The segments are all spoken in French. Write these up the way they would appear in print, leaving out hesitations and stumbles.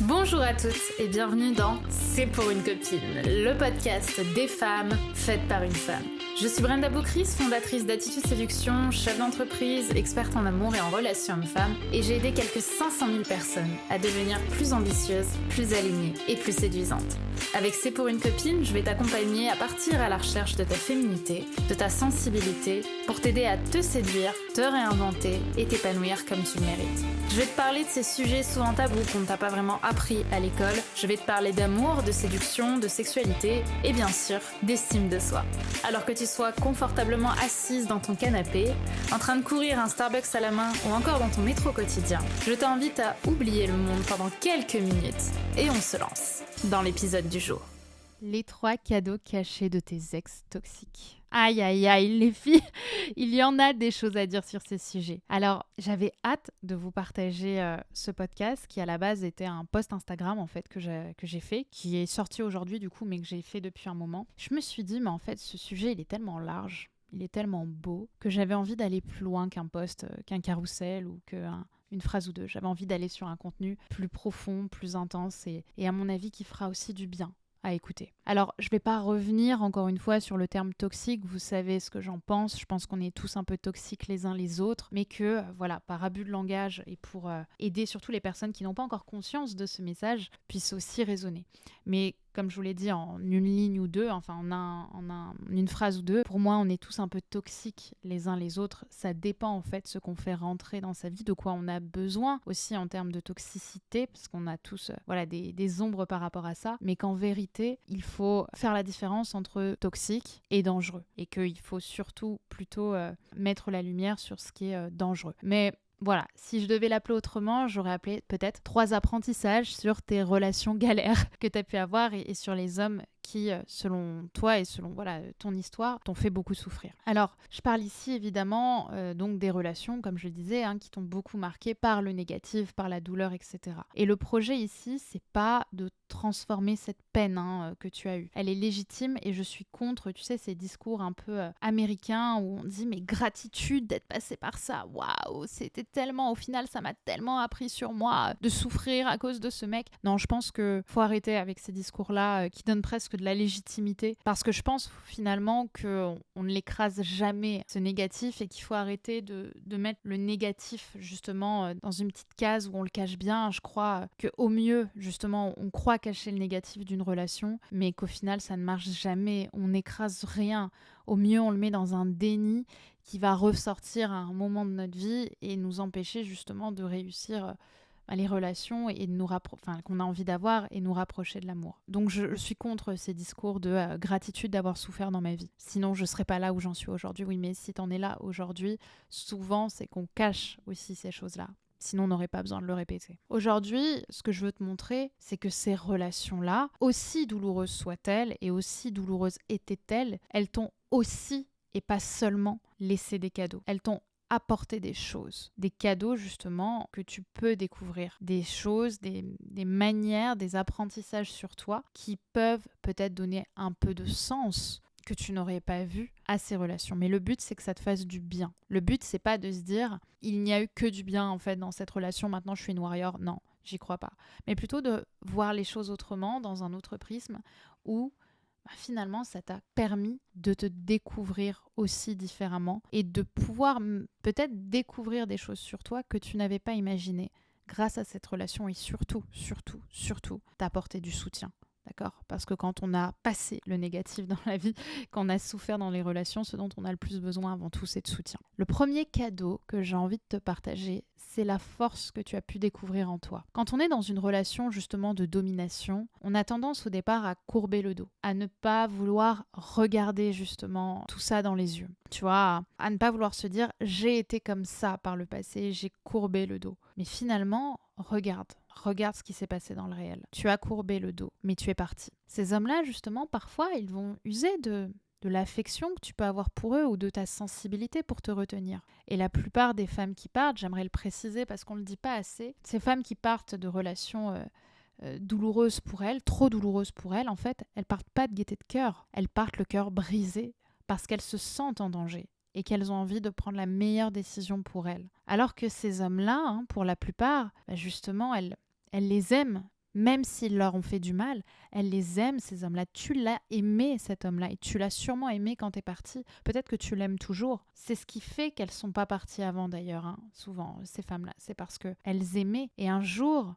Bonjour à toutes et bienvenue dans C'est pour une copine, le podcast des femmes faites par une femme. Je suis Brenda Boucris, fondatrice d'Attitude Séduction, chef d'entreprise, experte en amour et en relations hommes-femmes, et j'ai aidé quelques 500 000 personnes à devenir plus ambitieuses, plus alignées et plus séduisantes. Avec C'est pour une copine, je vais t'accompagner à partir à la recherche de ta féminité, de ta sensibilité, pour t'aider à te séduire, te réinventer et t'épanouir comme tu le mérites. Je vais te parler de ces sujets souvent tabous qu'on ne t'a pas vraiment appris à l'école. Je vais te parler d'amour, de séduction, de sexualité et bien sûr d'estime de soi. Alors que tu sois confortablement assise dans ton canapé, en train de courir un Starbucks à la main ou encore dans ton métro quotidien, je t'invite à oublier le monde pendant quelques minutes et on se lance dans l'épisode du jour. Les 3 cadeaux cachés de tes ex toxiques. Aïe, aïe, aïe, les filles, il y en a des choses à dire sur ces sujets. Alors, j'avais hâte de vous partager ce podcast qui, à la base, était un post Instagram, en fait, que j'ai fait, qui est sorti aujourd'hui, du coup, mais que j'ai fait depuis un moment. Je me suis dit, mais en fait, ce sujet, il est tellement large, il est tellement beau, que j'avais envie d'aller plus loin qu'un post, qu'un carrousel ou une phrase ou deux. J'avais envie d'aller sur un contenu plus profond, plus intense et à mon avis, qui fera aussi du bien à écouter. Alors, je ne vais pas revenir encore une fois sur le terme toxique, vous savez ce que j'en pense, je pense qu'on est tous un peu toxiques les uns les autres, mais que, voilà, par abus de langage et pour aider surtout les personnes qui n'ont pas encore conscience de ce message, puissent aussi résonner. Mais comme je vous l'ai dit, en une ligne ou deux, enfin en une phrase ou deux, pour moi, on est tous un peu toxiques les uns les autres. Ça dépend en fait ce qu'on fait rentrer dans sa vie, de quoi on a besoin aussi en termes de toxicité, parce qu'on a tous des ombres par rapport à ça, mais qu'en vérité, il faut faire la différence entre toxique et dangereux, et qu'il faut surtout plutôt mettre la lumière sur ce qui est dangereux. Mais voilà, si je devais l'appeler autrement, j'aurais appelé peut-être 3 apprentissages sur tes relations galères que tu as pu avoir et sur les hommes qui, selon toi et selon ton histoire, t'ont fait beaucoup souffrir. Alors, je parle ici évidemment donc des relations, comme je le disais, qui t'ont beaucoup marqué par le négatif, par la douleur, etc. Et le projet ici, c'est pas de transformer cette peine que tu as eue. Elle est légitime et je suis contre, tu sais, ces discours un peu américains où on dit mais gratitude d'être passé par ça, waouh, c'était tellement, au final, ça m'a tellement appris sur moi de souffrir à cause de ce mec. Non, je pense que faut arrêter avec ces discours-là qui donnent presque de la légitimité, parce que je pense finalement qu'on ne l'écrase jamais ce négatif et qu'il faut arrêter de mettre le négatif justement dans une petite case où on le cache bien. Je crois qu'au mieux justement on croit cacher le négatif d'une relation, mais qu'au final ça ne marche jamais, on n'écrase rien. Au mieux on le met dans un déni qui va ressortir à un moment de notre vie et nous empêcher justement de réussir les relations et de qu'on a envie d'avoir et nous rapprocher de l'amour. Donc je suis contre ces discours de gratitude d'avoir souffert dans ma vie. Sinon je serais pas là où j'en suis aujourd'hui. Oui, mais si t'en es là aujourd'hui, souvent c'est qu'on cache aussi ces choses-là. Sinon, on n'aurait pas besoin de le répéter. Aujourd'hui, ce que je veux te montrer, c'est que ces relations-là, aussi douloureuses soient-elles et aussi douloureuses étaient-elles, elles t'ont aussi et pas seulement laissé des cadeaux. Elles t'ont apporter des choses, des cadeaux justement que tu peux découvrir, des choses, des manières, des apprentissages sur toi qui peuvent peut-être donner un peu de sens que tu n'aurais pas vu à ces relations. Mais le but, c'est que ça te fasse du bien. Le but, c'est pas de se dire il n'y a eu que du bien en fait dans cette relation, maintenant je suis une warrior. Non, j'y crois pas. Mais plutôt de voir les choses autrement, dans un autre prisme, où finalement, ça t'a permis de te découvrir aussi différemment et de pouvoir peut-être découvrir des choses sur toi que tu n'avais pas imaginées grâce à cette relation et surtout, t'apporter du soutien. D'accord ? Parce que quand on a passé le négatif dans la vie, quand on a souffert dans les relations, ce dont on a le plus besoin avant tout, c'est de soutien. Le premier cadeau que j'ai envie de te partager, c'est la force que tu as pu découvrir en toi. Quand on est dans une relation justement de domination, on a tendance au départ à courber le dos, à ne pas vouloir regarder justement tout ça dans les yeux. Tu vois, à ne pas vouloir se dire j'ai été comme ça par le passé, j'ai courbé le dos. Mais finalement, regarde ce qui s'est passé dans le réel. Tu as courbé le dos, mais tu es parti. Ces hommes-là, justement, parfois, ils vont user de l'affection que tu peux avoir pour eux ou de ta sensibilité pour te retenir. Et la plupart des femmes qui partent, j'aimerais le préciser parce qu'on ne le dit pas assez, ces femmes qui partent de relations douloureuses pour elles, trop douloureuses pour elles, en fait, elles partent pas de gaieté de cœur, elles partent le cœur brisé parce qu'elles se sentent en danger et qu'elles ont envie de prendre la meilleure décision pour elles. Alors que ces hommes-là, pour la plupart, justement, elles les aiment Même s'ils leur ont fait du mal, elle les aime, ces hommes-là. Tu l'as aimé, cet homme-là, et tu l'as sûrement aimé quand t'es partie. Peut-être que tu l'aimes toujours. C'est ce qui fait qu'elles sont pas parties avant, d'ailleurs, hein. Souvent, ces femmes-là, c'est parce qu'elles aimaient. Et un jour,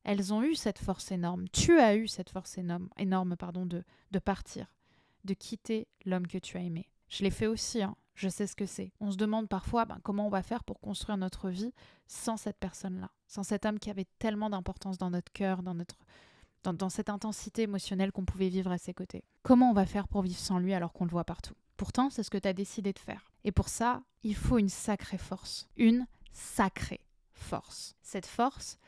elles ont eu cette force énorme. Tu as eu cette force énorme de partir, de quitter l'homme que tu as aimé. Je l'ai fait aussi, hein. Je sais ce que c'est. On se demande parfois comment on va faire pour construire notre vie sans cette personne-là, sans cet homme qui avait tellement d'importance dans notre cœur, dans cette intensité émotionnelle qu'on pouvait vivre à ses côtés. Comment on va faire pour vivre sans lui alors qu'on le voit partout? Pourtant, c'est ce que tu as décidé de faire. Et pour ça, il faut une sacrée force. Une sacrée force. Cette force,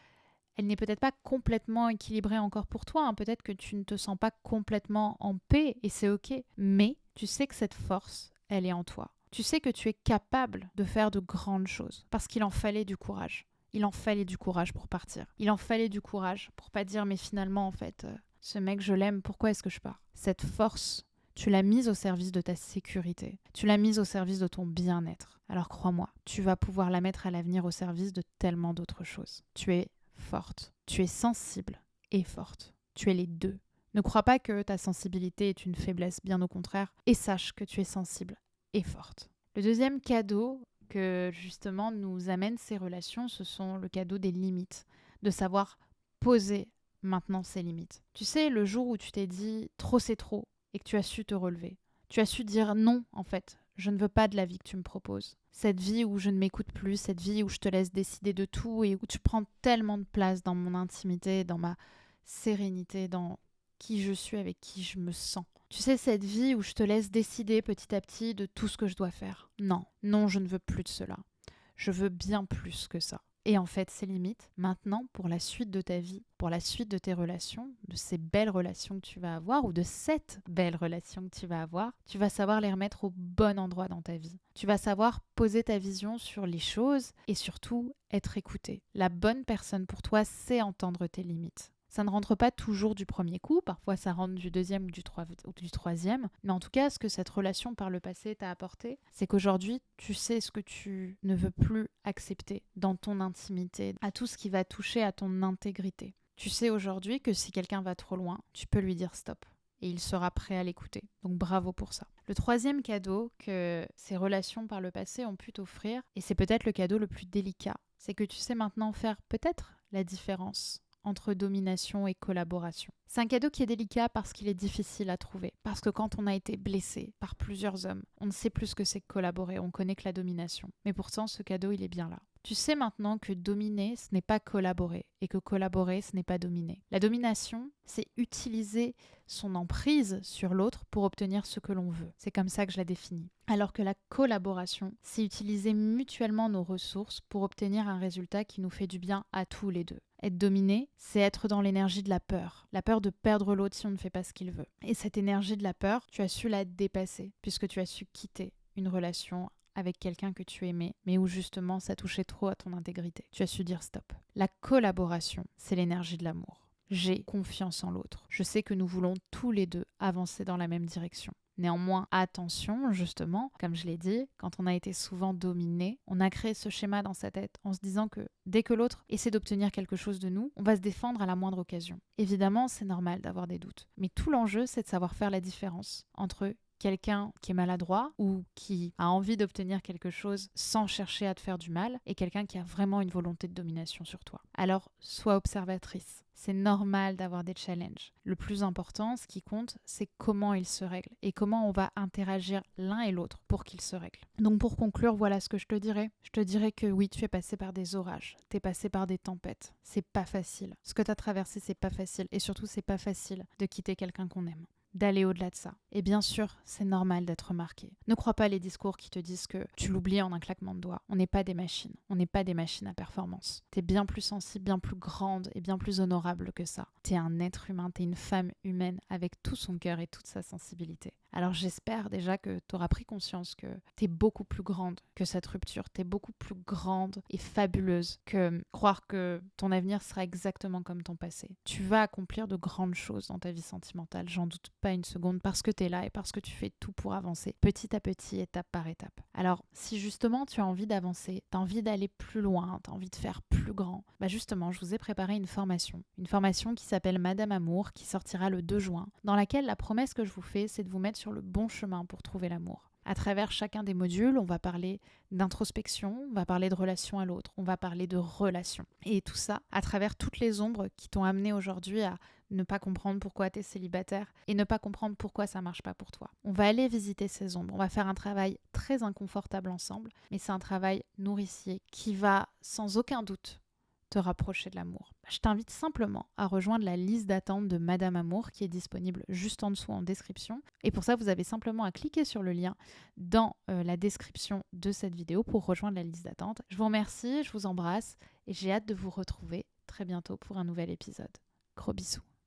elle n'est peut-être pas complètement équilibrée encore pour toi, hein. Peut-être que tu ne te sens pas complètement en paix et c'est ok. Mais tu sais que cette force, elle est en toi. Tu sais que tu es capable de faire de grandes choses parce qu'il en fallait du courage. Il en fallait du courage pour partir. Il en fallait du courage pour pas dire mais finalement en fait, ce mec je l'aime, pourquoi est-ce que je pars? Cette force, tu l'as mise au service de ta sécurité. Tu l'as mise au service de ton bien-être. Alors crois-moi, tu vas pouvoir la mettre à l'avenir au service de tellement d'autres choses. Tu es forte. Tu es sensible et forte. Tu es les deux. Ne crois pas que ta sensibilité est une faiblesse, bien au contraire, et sache que tu es sensible et forte. Le deuxième cadeau que justement nous amènent ces relations, ce sont le cadeau des limites, de savoir poser maintenant ses limites. Tu sais, le jour où tu t'es dit trop c'est trop et que tu as su te relever, tu as su dire non en fait, je ne veux pas de la vie que tu me proposes. Cette vie où je ne m'écoute plus, cette vie où je te laisse décider de tout et où tu prends tellement de place dans mon intimité, dans ma sérénité, dans qui je suis, avec qui je me sens. Tu sais, cette vie où je te laisse décider petit à petit de tout ce que je dois faire. Non, non, je ne veux plus de cela. Je veux bien plus que ça. Et en fait, ces limites, maintenant, pour la suite de ta vie, pour la suite de tes relations, de ces belles relations que tu vas avoir, ou de cette belle relation que tu vas savoir les remettre au bon endroit dans ta vie. Tu vas savoir poser ta vision sur les choses et surtout être écouté. La bonne personne pour toi, c'est entendre tes limites. Ça ne rentre pas toujours du premier coup, parfois ça rentre du deuxième ou du troisième, mais en tout cas, ce que cette relation par le passé t'a apporté, c'est qu'aujourd'hui, tu sais ce que tu ne veux plus accepter dans ton intimité, à tout ce qui va toucher à ton intégrité. Tu sais aujourd'hui que si quelqu'un va trop loin, tu peux lui dire stop. Et il sera prêt à l'écouter. Donc bravo pour ça. Le troisième cadeau que ces relations par le passé ont pu t'offrir, et c'est peut-être le cadeau le plus délicat, c'est que tu sais maintenant faire peut-être la différence entre domination et collaboration. C'est un cadeau qui est délicat parce qu'il est difficile à trouver. Parce que quand on a été blessé par plusieurs hommes, on ne sait plus ce que c'est que collaborer, on connaît que la domination. Mais pourtant, ce cadeau, il est bien là. Tu sais maintenant que dominer, ce n'est pas collaborer, et que collaborer, ce n'est pas dominer. La domination, c'est utiliser son emprise sur l'autre pour obtenir ce que l'on veut. C'est comme ça que je la définis. Alors que la collaboration, c'est utiliser mutuellement nos ressources pour obtenir un résultat qui nous fait du bien à tous les deux. Être dominé, c'est être dans l'énergie de la peur de perdre l'autre si on ne fait pas ce qu'il veut. Et cette énergie de la peur, tu as su la dépasser, puisque tu as su quitter une relation avec quelqu'un que tu aimais, mais où justement ça touchait trop à ton intégrité. Tu as su dire stop. La collaboration, c'est l'énergie de l'amour. J'ai confiance en l'autre. Je sais que nous voulons tous les deux avancer dans la même direction. Néanmoins, attention, justement, comme je l'ai dit, quand on a été souvent dominé, on a créé ce schéma dans sa tête en se disant que dès que l'autre essaie d'obtenir quelque chose de nous, on va se défendre à la moindre occasion. Évidemment, c'est normal d'avoir des doutes. Mais tout l'enjeu, c'est de savoir faire la différence entre quelqu'un qui est maladroit ou qui a envie d'obtenir quelque chose sans chercher à te faire du mal et quelqu'un qui a vraiment une volonté de domination sur toi. Alors, sois observatrice. C'est normal d'avoir des challenges. Le plus important, ce qui compte, c'est comment ils se règlent et comment on va interagir l'un et l'autre pour qu'ils se règlent. Donc pour conclure, voilà ce que je te dirais. Je te dirais que oui, tu es passé par des orages, tu es passé par des tempêtes. C'est pas facile. Ce que tu as traversé, c'est pas facile. Et surtout, c'est pas facile de quitter quelqu'un qu'on aime, d'aller au-delà de ça. Et bien sûr, c'est normal d'être marqué. Ne crois pas les discours qui te disent que tu l'oublies en un claquement de doigts. On n'est pas des machines. On n'est pas des machines à performance. T'es bien plus sensible, bien plus grande et bien plus honorable que ça. T'es un être humain, t'es une femme humaine avec tout son cœur et toute sa sensibilité. Alors j'espère déjà que tu auras pris conscience que tu es beaucoup plus grande que cette rupture, tu es beaucoup plus grande et fabuleuse que croire que ton avenir sera exactement comme ton passé. Tu vas accomplir de grandes choses dans ta vie sentimentale, j'en doute pas une seconde, parce que tu es là et parce que tu fais tout pour avancer, petit à petit, étape par étape. Alors si justement tu as envie d'avancer, tu as envie d'aller plus loin, tu as envie de faire plus grand, justement je vous ai préparé une formation qui s'appelle Madame Amour, qui sortira le 2 juin, dans laquelle la promesse que je vous fais, c'est de vous mettre sur le bon chemin pour trouver l'amour. À travers chacun des modules, on va parler d'introspection, on va parler de relation à l'autre, on va parler de relations. Et tout ça à travers toutes les ombres qui t'ont amené aujourd'hui à ne pas comprendre pourquoi tu es célibataire et ne pas comprendre pourquoi ça marche pas pour toi. On va aller visiter ces ombres, on va faire un travail très inconfortable ensemble, mais c'est un travail nourricier qui va sans aucun doute te rapprocher de l'amour. Je t'invite simplement à rejoindre la liste d'attente de Madame Amour qui est disponible juste en dessous en description. Et pour ça, vous avez simplement à cliquer sur le lien dans la description de cette vidéo pour rejoindre la liste d'attente. Je vous remercie, je vous embrasse et j'ai hâte de vous retrouver très bientôt pour un nouvel épisode. Gros bisous.